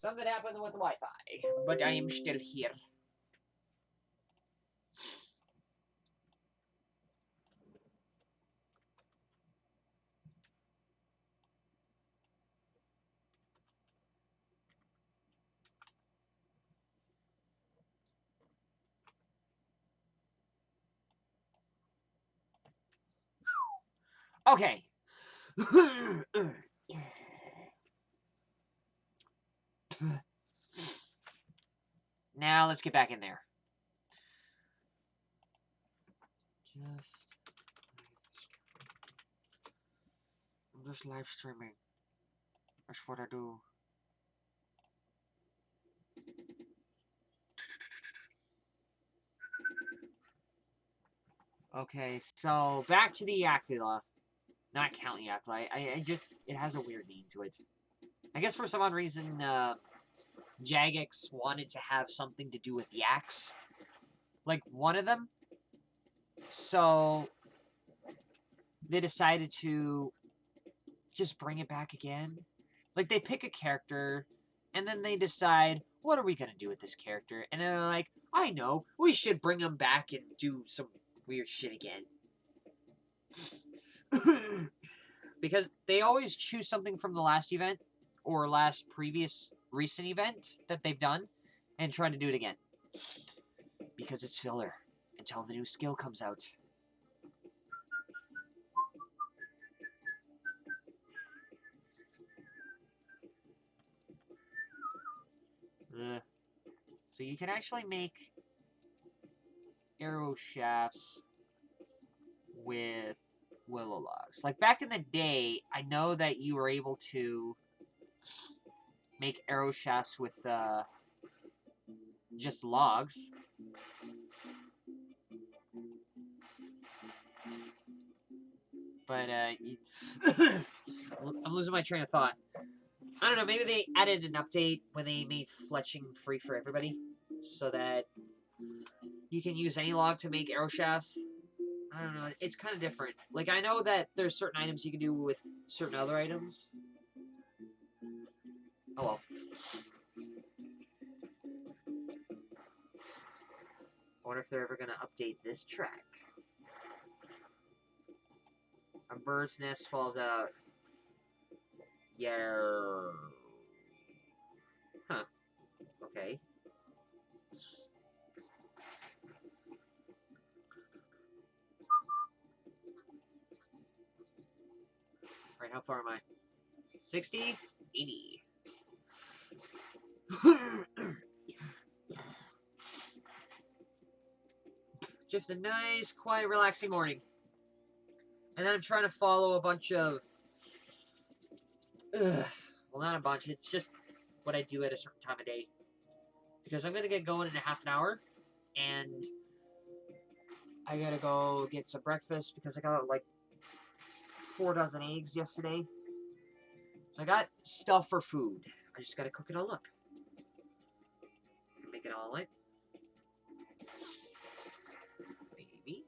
Something happened with the Wi-Fi, but I am still here. Okay. Now let's get back in there. I'm just live streaming. That's what I do. Okay, so back to the Yakula. Not Count Yakula. I just, it has a weird name to it. I guess for some odd reason, Jagex wanted to have something to do with yaks. Like, one of them. So, they decided to just bring it back again. Like, they pick a character, and then they decide, what are we going to do with this character? And then they're like, I know, we should bring him back and do some weird shit again. Because they always choose something from the last event, or last previous recent event that they've done, and try to do it again. Because it's filler, until the new skill comes out. So you can actually make arrow shafts with willow logs. Like back in the day, I know that you were able to make arrow shafts with just logs. But I'm losing my train of thought. I don't know, maybe they added an update when they made fletching free for everybody, so that you can use any log to make arrow shafts. I don't know, it's kind of different. Like, I know that there's certain items you can do with certain other items. Oh well. I wonder if they're ever going to update this track. A bird's nest falls out. Yeah. Huh. Okay. Alright, how far am I? 60? 80. Just a nice, quiet, relaxing morning. And then I'm trying to follow a bunch of... well, not a bunch. It's just what I do at a certain time of day. Because I'm going to get going in a half an hour. And I got to go get some breakfast because I got like 4 dozen eggs yesterday. So I got stuff for food. I just got to cook it all up. Make it all right. Maybe.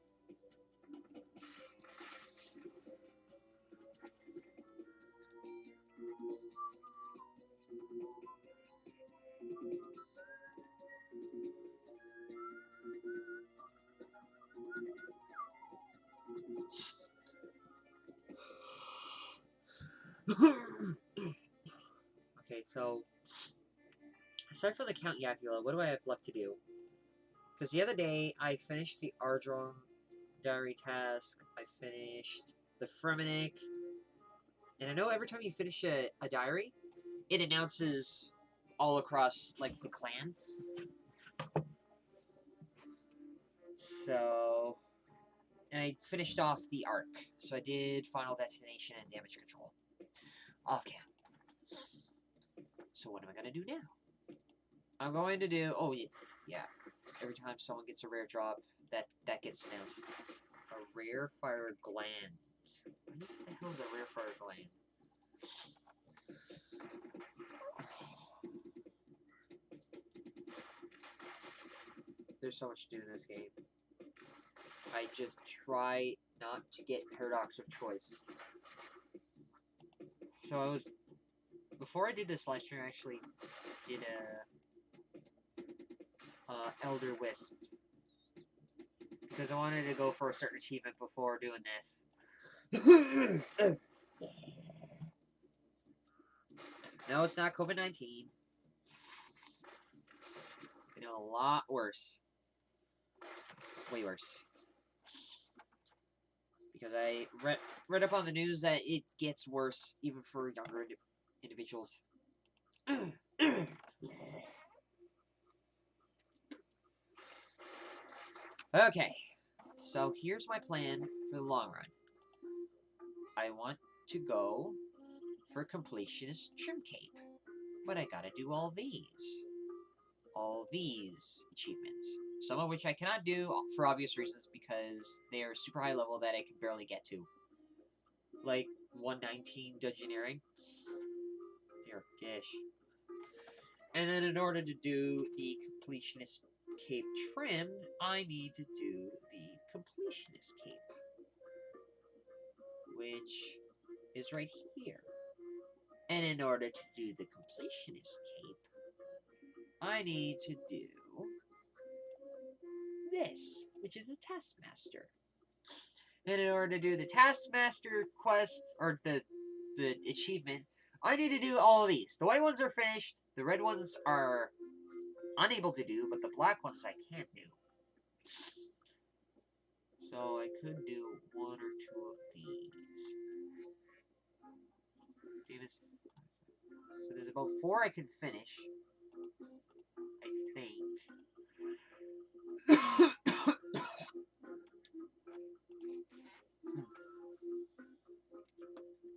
Okay, so aside from the Count Yakula, what do I have left to do? Because the other day, I finished the Ardron diary task, I finished the Fremenic, and I know every time you finish a diary, it announces all across, like, the clan. So, and I finished off the arc. So I did Final Destination and Damage Control. Off cam. So what am I going to do now? I'm going to do... Oh, yeah. Every time someone gets a rare drop, that gets announced. A rare fire gland. What the hell is a rare fire gland? There's so much to do in this game. I just try not to get paradox of choice. So I was... Before I did this live stream, I actually did Elder Wisp. Because I wanted to go for a certain achievement before doing this. No, it's not COVID-19. You know, a lot worse. Way worse. Because I read up on the news that it gets worse even for younger individuals. Okay, so here's my plan for the long run. I want to go for completionist trim cape, but I gotta do all these achievements. Some of which I cannot do for obvious reasons because they are super high level that I can barely get to. Like 119 Dungeoneering. Dear gish. And then in order to do the completionist cape trimmed, I need to do the completionist cape. Which is right here. And in order to do the completionist cape, I need to do this, which is a Taskmaster. And in order to do the Taskmaster quest, or the achievement, I need to do all of these. The white ones are finished, the red ones are unable to do, but the black ones I can do. So I could do one or two of these. So there's about 4 I can finish, I think.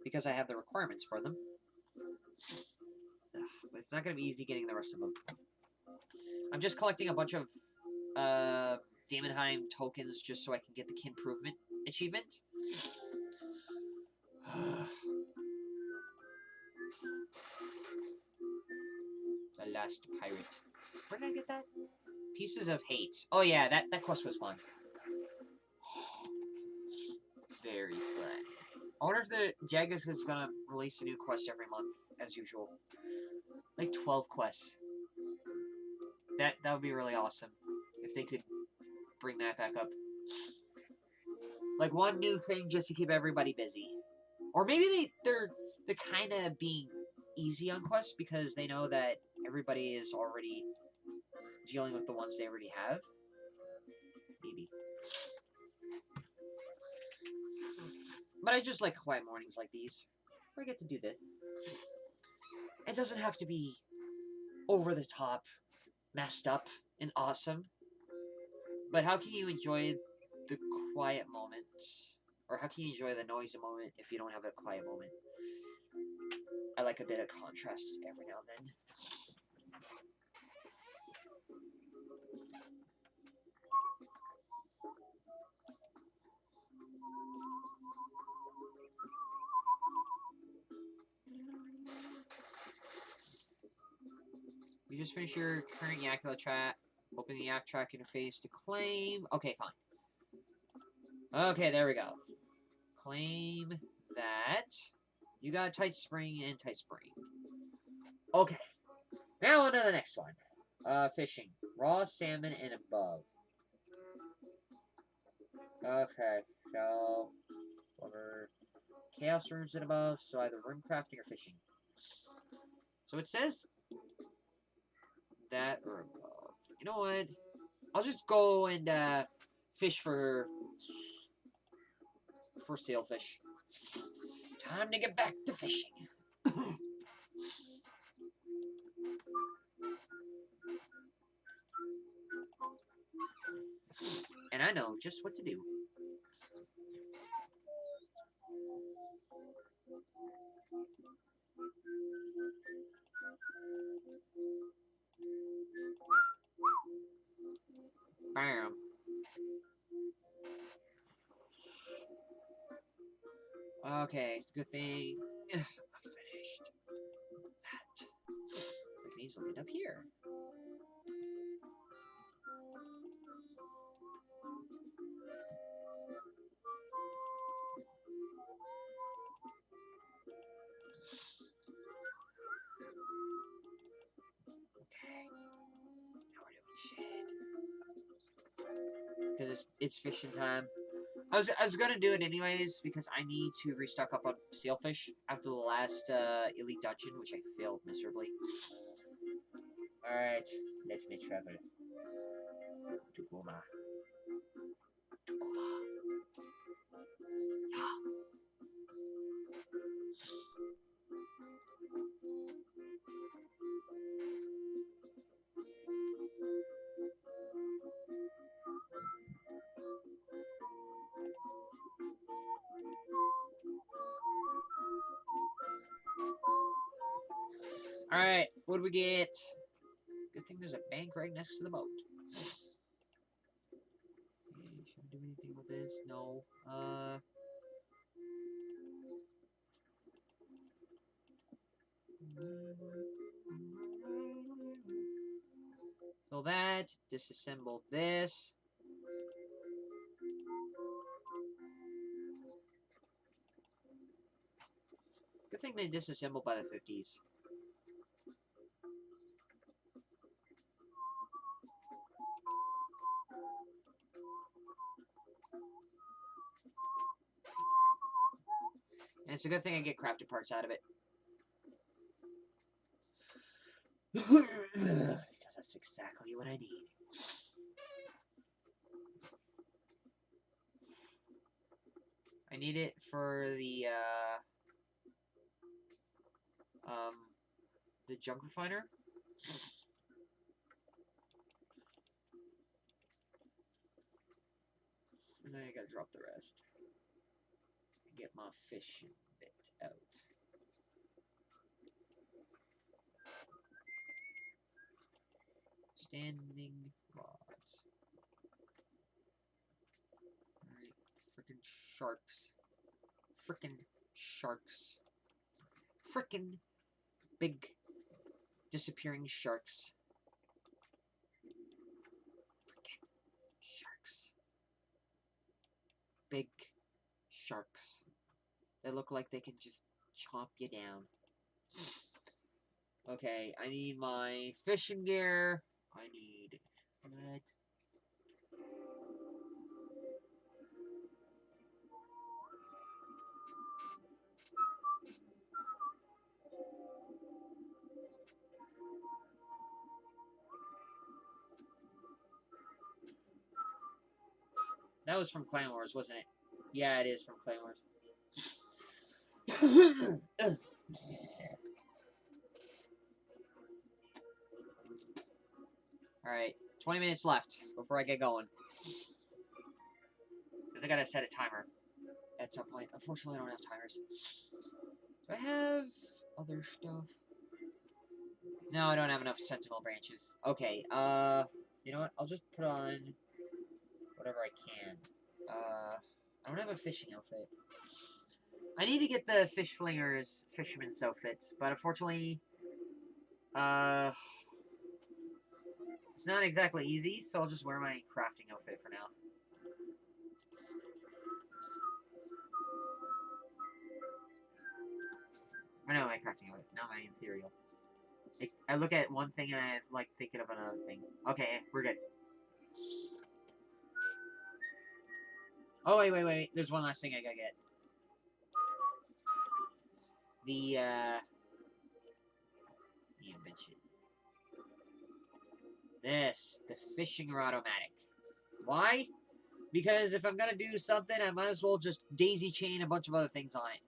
Because I have the requirements for them. But it's not going to be easy getting the rest of them. I'm just collecting a bunch of Daemonheim tokens just so I can get the Kinprovement achievement. The Last Pirate. Where did I get that? Pieces of Hate. Oh yeah, that quest was fun. Very fun. I wonder if the Jagex is gonna release a new quest every month, as usual. Like 12 quests. That would be really awesome if they could bring that back up. Like one new thing just to keep everybody busy. Or maybe they're kind of being easy on quests because they know that everybody is already dealing with the ones they already have. Maybe. But I just like quiet mornings like these, where I get to do this. It doesn't have to be over the top, messed up, and awesome. But how can you enjoy the quiet moments? Or how can you enjoy the noisy moment if you don't have a quiet moment? I like a bit of contrast every now and then. You just finished your current Yakula track. Open the Yak track interface to claim. Okay, fine. Okay, there we go. Claim that. You got tight spring and tight spring. Okay. Now on to the next one. Fishing. Raw salmon and above. Okay, so whatever. Chaos runes and above, so either room crafting or fishing. So it says that or above. You know what? I'll just go and fish for sailfish. Time to get back to fishing. And I know just what to do. Bam. Okay, good thing I finished that. That means I'll get up here. Shit. Because it's fishing time. I was gonna do it anyways because I need to restock up on sailfish after the last elite dungeon, which I failed miserably. Alright, let me travel to Goma. To Goma. Alright, what do we get? Good thing there's a bank right next to the boat. Okay, should I do anything with this? No. So that, disassemble this. Good thing they disassembled by the 50s. And it's a good thing I get crafted parts out of it. Because that's exactly what I need. I need it for the junk refiner. And then I gotta drop the rest. Get my fishing bit out. Standing rods. Alright, frickin' sharks. Frickin' sharks. Frickin' big disappearing sharks. Frickin' sharks. Big sharks. They look like they can just chomp you down. Okay, I need my fishing gear. I need... What? That was from Clan Wars, wasn't it? Yeah, it is from Clan Wars. Alright, 20 minutes left before I get going. Because I gotta set a timer at some point. Unfortunately, I don't have timers. Do I have other stuff? No, I don't have enough sentinel branches. Okay, you know what? I'll just put on whatever I can. I don't have a fishing outfit. I need to get the fish flingers fisherman's outfit, but unfortunately, it's not exactly easy, so I'll just wear my crafting outfit for now. Or no, my crafting outfit, not my ethereal. I look at one thing and I like thinking of another thing. Okay, we're good. Oh, wait. There's one last thing I gotta get. The invention. The fishing rod-o-matic. Why? Because if I'm gonna do something, I might as well just daisy chain a bunch of other things on it.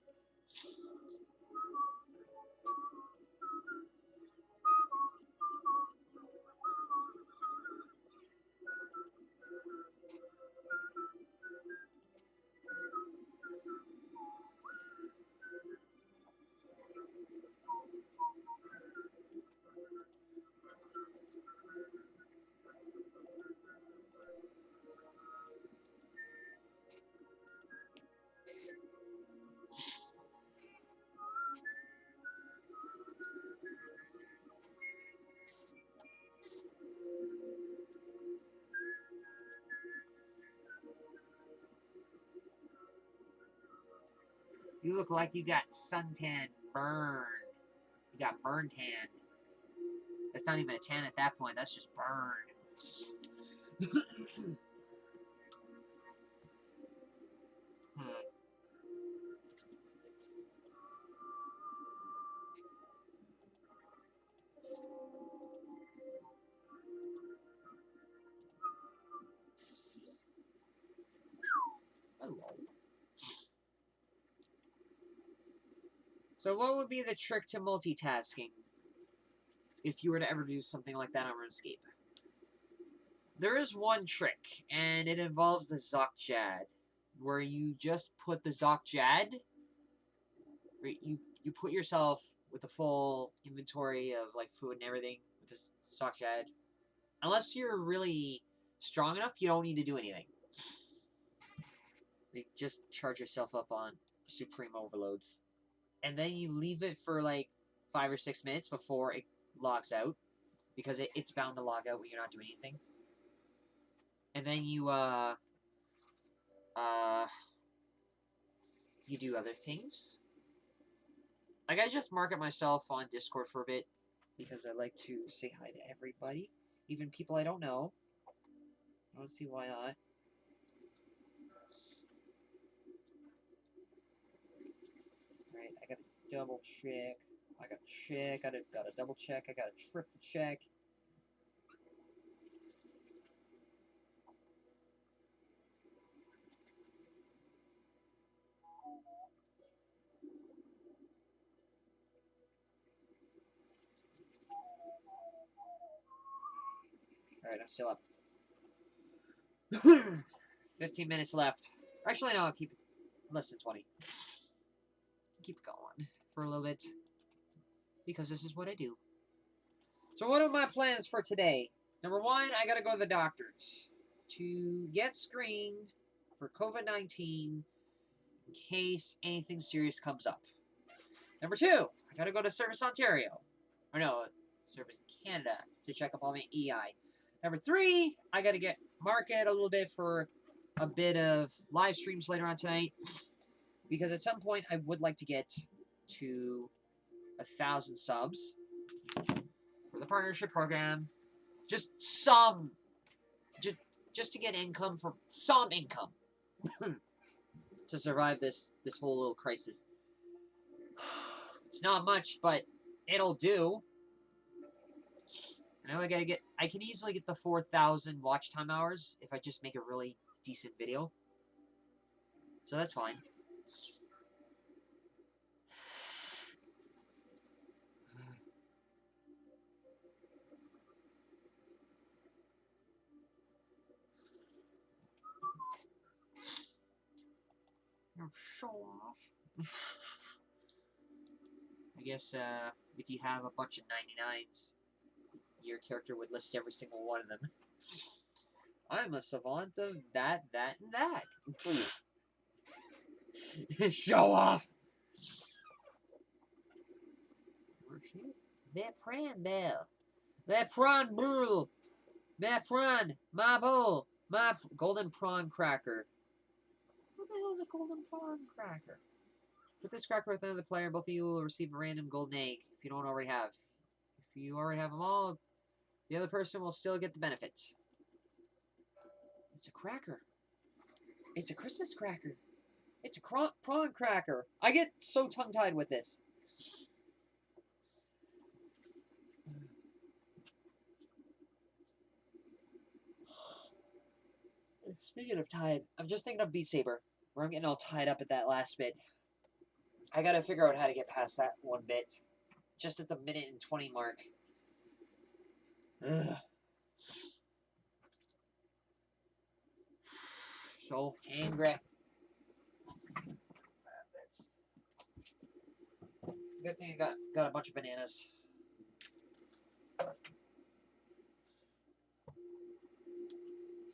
You look like you got suntan burned. You got burn tan. That's not even a tan at that point. That's just burned. So what would be the trick to multitasking if you were to ever do something like that on RuneScape? There is one trick, and it involves the Zokjad, where you just put the Zokjad, you put yourself with a full inventory of like food and everything with the Zokjad. Unless you're really strong enough, you don't need to do anything. Like, just charge yourself up on Supreme Overloads. And then you leave it for like 5 or 6 minutes before it logs out. Because it's bound to log out when you're not doing anything. And then you do other things. Like, I just market myself on Discord for a bit. Because I like to say hi to everybody. Even people I don't know. I don't see why not. Alright, I gotta double check. I gotta check. Gotta double check. I gotta triple check. Alright, I'm still up. 15 minutes left. Actually, no, I'll keep it less than 20. Keep it going for a little bit. Because this is what I do. So what are my plans for today? Number one, I gotta go to the doctors to get screened for COVID-19 in case anything serious comes up. Number two, I gotta go to Service Ontario. Or no, Service Canada to check up on my EI. Number three, I gotta get market a little bit for a bit of live streams later on tonight. Because at some point, I would like to get to 1,000 subs for the partnership program. Just some. Just to get income from some income. To survive this whole little crisis. It's not much, but it'll do. I know I can easily get the 4,000 watch time hours if I just make a really decent video. So that's fine. Show off. I guess if you have a bunch of 99s, your character would list every single one of them. I'm a savant of that, and that. Show off! That prawn bell. That prawn burl. That prawn. My bowl. My golden prawn cracker. What the hell is a golden prawn cracker? Put this cracker with another player, both of you will receive a random golden egg if you don't already have. If you already have them all, the other person will still get the benefits. It's a cracker. It's a Christmas cracker. It's a prawn cracker. I get so tongue-tied with this. Speaking of tied, I'm just thinking of Beat Saber, where I'm getting all tied up at that last bit. I gotta figure out how to get past that one bit. Just at the minute and 20 mark. Ugh. So angry. Good thing I got a bunch of bananas.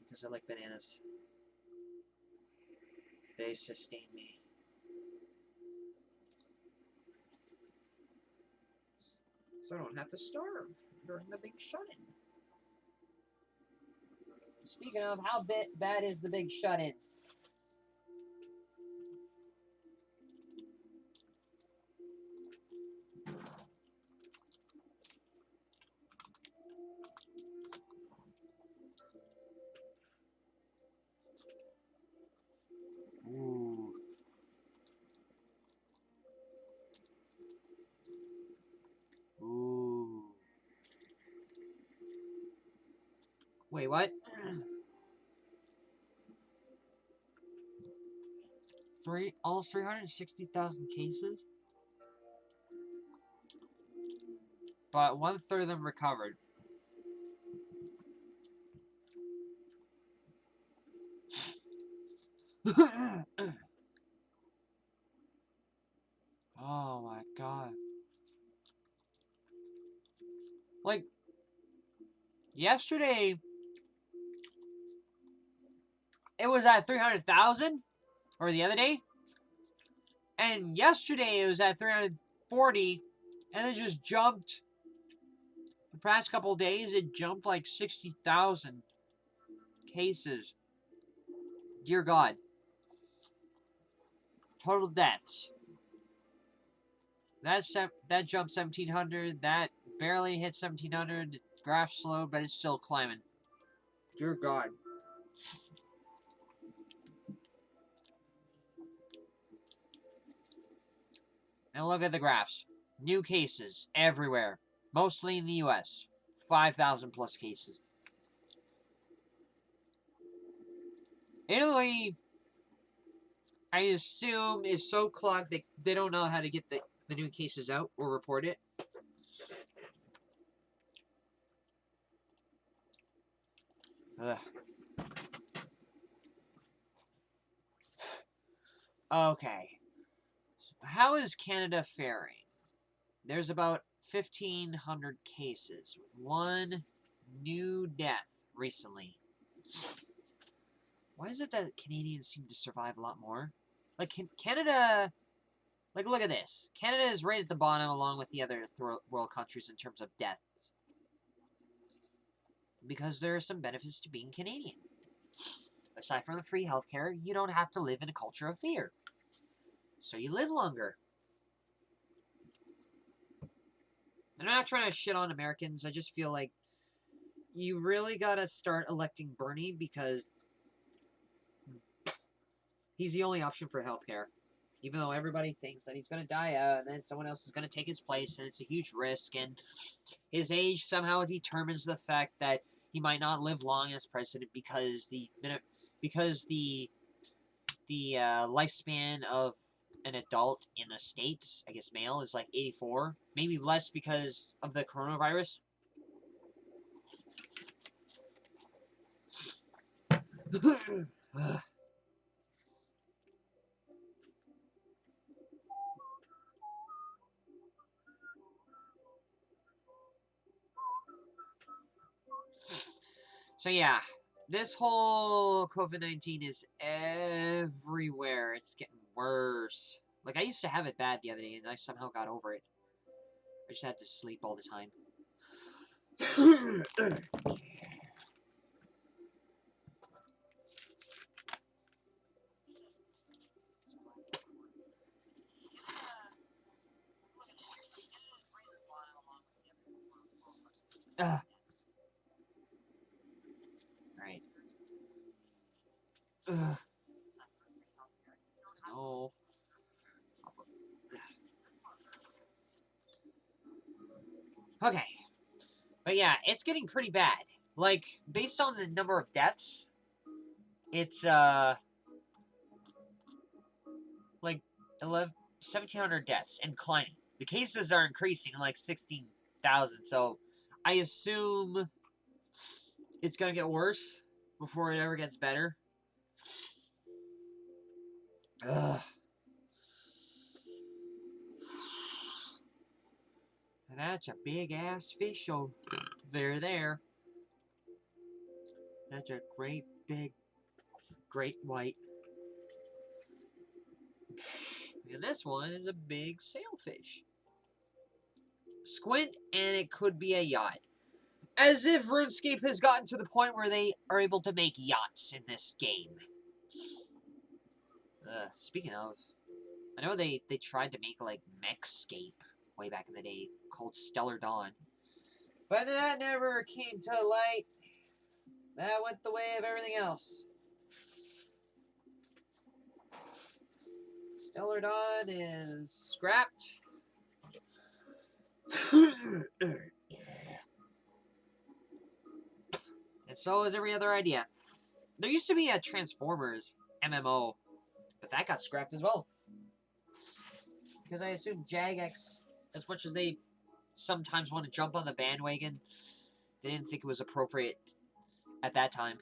Because I like bananas. They sustain me. So I don't have to starve during the big shut-in. Speaking of, how bad is the big shut-in? Wait, what? Almost 360,000 cases? But 1/3 of them recovered. Oh my god. Like, yesterday, it was at 300,000, or the other day, and yesterday it was at 340, and then just jumped. The past couple of days, it jumped like 60,000 cases. Dear God. Total deaths. That jumped 1,700. That barely hit 1,700. The graph slowed, but it's still climbing. Dear God. And look at the graphs. New cases everywhere. Mostly in the US. 5,000 plus cases. Italy, I assume, is so clogged that they don't know how to get the new cases out or report it. Ugh. Okay. How is Canada faring? There's about 1,500 cases with one new death recently. Why is it that Canadians seem to survive a lot more? Like, Canada... Like, look at this. Canada is right at the bottom along with the other world countries in terms of deaths. Because there are some benefits to being Canadian. Aside from the free healthcare, you don't have to live in a culture of fear. So you live longer. And I'm not trying to shit on Americans. I just feel like you really gotta start electing Bernie because he's the only option for healthcare. Even though everybody thinks that he's going to die out and then someone else is going to take his place and it's a huge risk. And his age somehow determines the fact that he might not live long as president because the lifespan of an adult in the States, I guess male, is like 84. Maybe less because of the coronavirus. So yeah, this whole COVID-19 is everywhere. It's getting worse. Like, I used to have it bad the other day, and I somehow got over it. I just had to sleep all the time. Right. No. Okay. But yeah, it's getting pretty bad. Like, based on the number of deaths, it's, like, 1,700 deaths and climbing. The cases are increasing, like 16,000, so I assume it's gonna get worse before it ever gets better. Ugh. And that's a big-ass fish over there. That's a great, big, great white. And this one is a big sailfish. Squint, and it could be a yacht. As if RuneScape has gotten to the point where they are able to make yachts in this game. Speaking of, I know they tried to make, like, Mechscape way back in the day, called Stellar Dawn. But that never came to light. That went the way of everything else. Stellar Dawn is scrapped. And so is every other idea. There used to be a Transformers MMO, but that got scrapped as well. Because I assume Jagex, as much as they sometimes want to jump on the bandwagon, they didn't think it was appropriate at that time.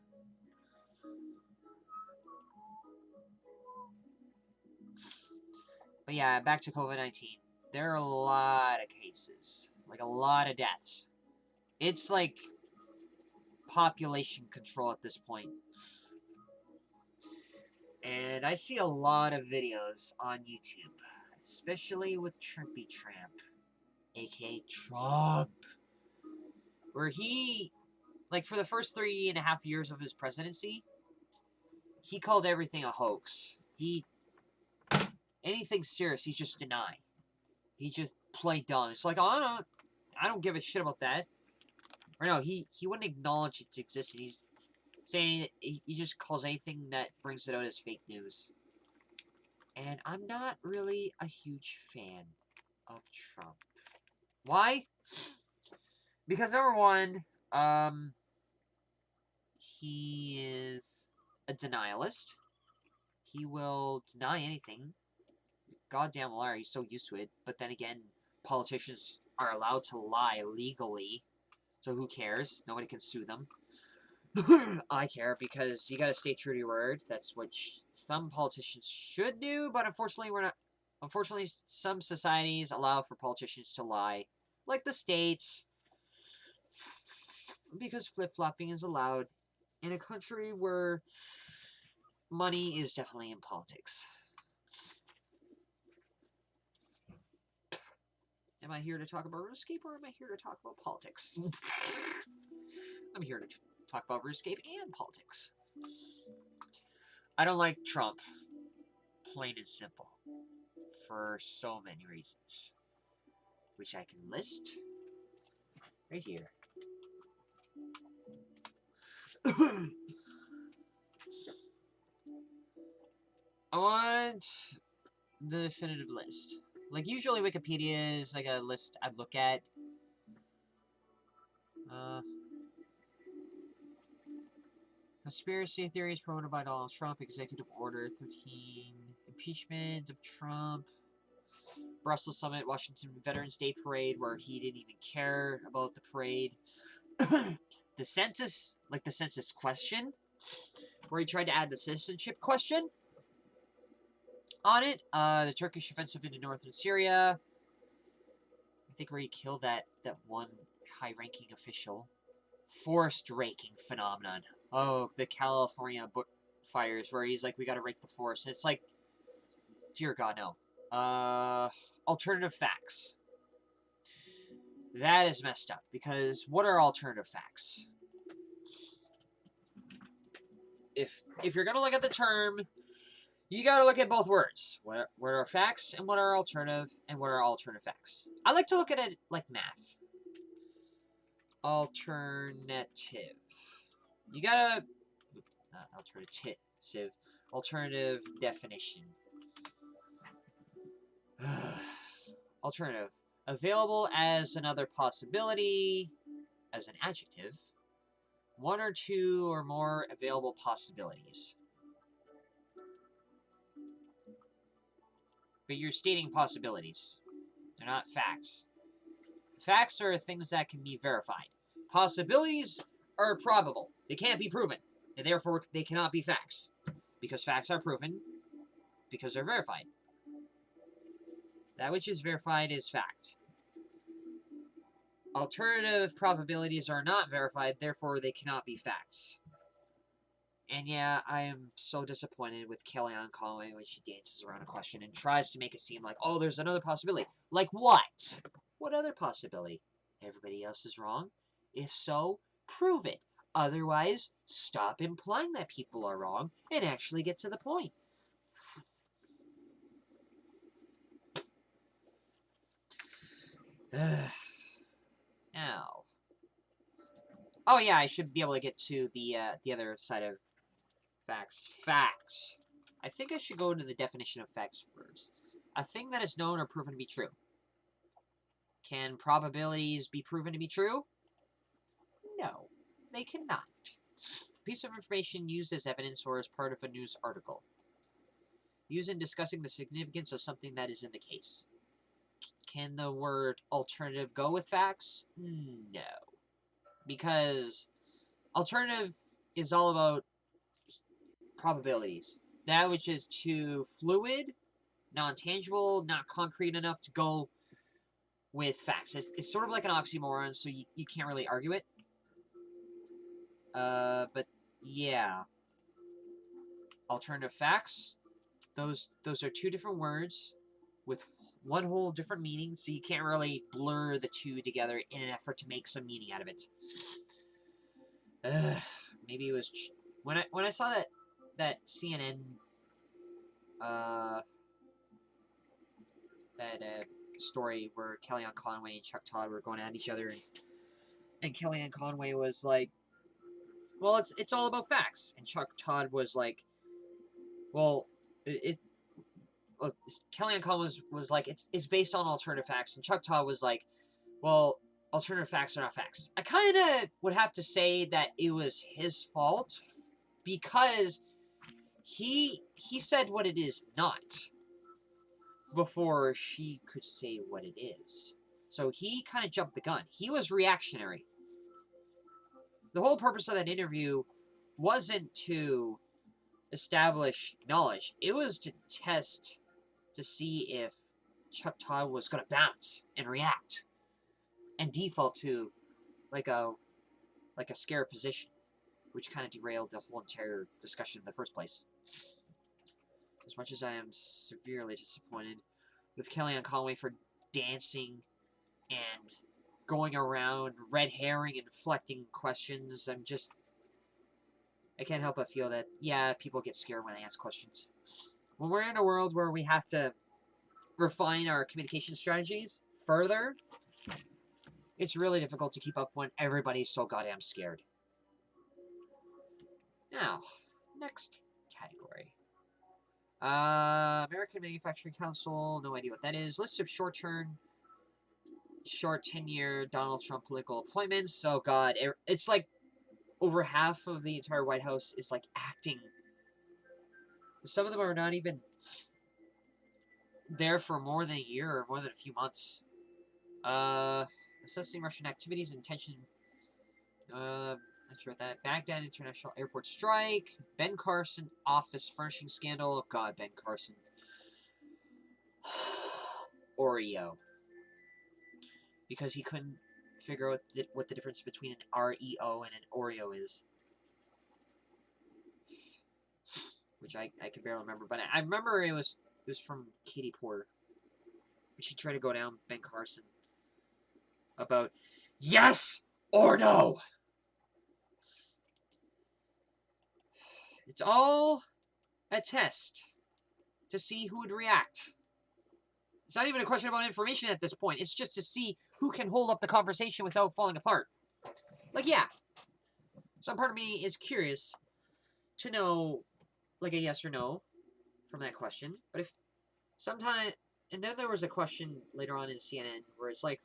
But yeah, back to COVID-19. There are a lot of cases. Like, a lot of deaths. It's like population control at this point. And I see a lot of videos on YouTube, especially with Trumpy Tramp, aka Trump, where he, like, for the first 3.5 years of his presidency, he called everything a hoax. Anything serious, he just denied. He just played dumb. It's like, oh, I don't give a shit about that. Or no, he wouldn't acknowledge its existence. He's saying he just calls anything that brings it out as fake news. And I'm not really a huge fan of Trump. Why? Because number one, he is a denialist. He will deny anything. Goddamn liar, he's so used to it. But then again, politicians are allowed to lie legally. So who cares? Nobody can sue them. I care, because you gotta stay true to your word. That's what some politicians should do, but unfortunately we're not. Unfortunately, some societies allow for politicians to lie, like the States, because flip-flopping is allowed in a country where money is definitely in politics. Am I here to talk about Runescape, or am I here to talk about politics? I'm here to talk about Runescape and politics. I don't like Trump. Plain and simple. For so many reasons. Which I can list right here. I want the definitive list. Like, usually Wikipedia is like a list I'd look at. Conspiracy theories promoted by Donald Trump, Executive Order 13, impeachment of Trump, Brussels Summit, Washington Veterans Day Parade, where he didn't even care about the parade. The census, like the census question, where he tried to add the citizenship question on it. The Turkish offensive into northern Syria. I think where he killed that one high-ranking official. Forest raking phenomenon. Oh, the California fires, where he's like, we gotta rake the forest. It's like, dear God, no. Alternative facts. That is messed up, because what are alternative facts? If you're gonna look at the term, you gotta look at both words. What are facts, and what are alternative facts? I like to look at it like math. Alternative. You gotta... Not alternative. Alternative definition. Alternative. Available as another possibility, as an adjective. One or two or more available possibilities. But you're stating possibilities. They're not facts. Facts are things that can be verified. Possibilities are probable. They can't be proven. And therefore, they cannot be facts. Because facts are proven. Because they're verified. That which is verified is fact. Alternative probabilities are not verified, therefore they cannot be facts. And yeah, I am so disappointed with Kellyanne Conway when she dances around a question and tries to make it seem like, oh, there's another possibility. Like what? What other possibility? Everybody else is wrong? If so, prove it. Otherwise, stop implying that people are wrong and actually get to the point. Now. Oh yeah, I should be able to get to the other side of facts. Facts. I think I should go to the definition of facts first. A thing that is known or proven to be true. Can probabilities be proven to be true? No, they cannot. piece of information used as evidence or as part of a news article. Used in discussing the significance of something that is in the case. Can the word alternative go with facts? No. Because alternative is all about probabilities. That which is too fluid, non-tangible, not concrete enough to go with facts. It's sort of like an oxymoron, so you can't really argue it. But yeah. Alternative facts, those are two different words with one whole different meaning, so you can't really blur the two together in an effort to make some meaning out of it. Maybe it was when I saw that CNN story where Kellyanne Conway and Chuck Todd were going at each other, and Kellyanne Conway was like, "Well, it's all about facts," and Chuck Todd was like, "Well, Kellyanne Conway was like, it's based on alternative facts," and Chuck Todd was like, "Well, alternative facts are not facts." I kind of would have to say that it was his fault because he said what it is not before she could say what it is. So he kind of jumped the gun. He was reactionary. The whole purpose of that interview wasn't to establish knowledge. It was to test to see if Chuck Todd was going to bounce and react and default to like a scared position, which kind of derailed the whole entire discussion in the first place. As much as I am severely disappointed with Kellyanne Conway for dancing and going around red herring and deflecting questions, I can't help but feel that, yeah, people get scared when they ask questions. When we're in a world where we have to refine our communication strategies further, it's really difficult to keep up when everybody's so goddamn scared. Now, next category. American Manufacturing Council, no idea what that is. List of short tenure Donald Trump political appointments. Oh god, it's like over half of the entire White House is like acting. Some of them are not even there for more than a year or more than a few months. Assessing Russian activities and tension. Not sure what that. Baghdad International Airport strike. Ben Carson office furnishing scandal. Oh god, Ben Carson. Oreo. Because he couldn't figure out what the difference between an REO and an Oreo is. Which I can barely remember. But I remember it was from Katie Porter. When she tried to go down Ben Carson about yes or no. It's all a test to see who would react. It's not even a question about information at this point. It's just to see who can hold up the conversation without falling apart. Like, yeah. Some part of me is curious to know, like, a yes or no from that question. But if sometime... And then there was a question later on in CNN where it's like,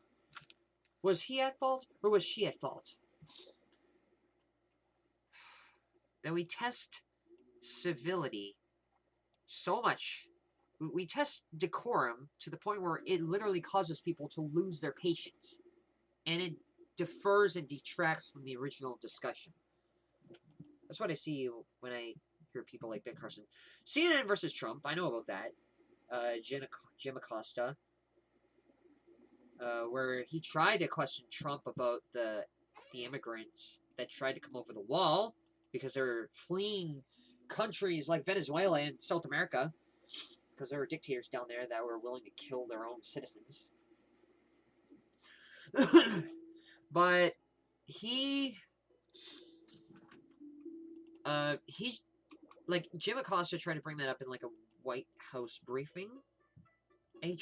was he at fault or was she at fault? That we test civility so much. We test decorum to the point where it literally causes people to lose their patience. And it defers and detracts from the original discussion. That's what I see when I hear people like Ben Carson. CNN versus Trump, I know about that. Jim Acosta. Where he tried to question Trump about the immigrants that tried to come over the wall because they're fleeing countries like Venezuela and South America because there were dictators down there that were willing to kill their own citizens. But like Jim Acosta tried to bring that up in like a White House briefing, and he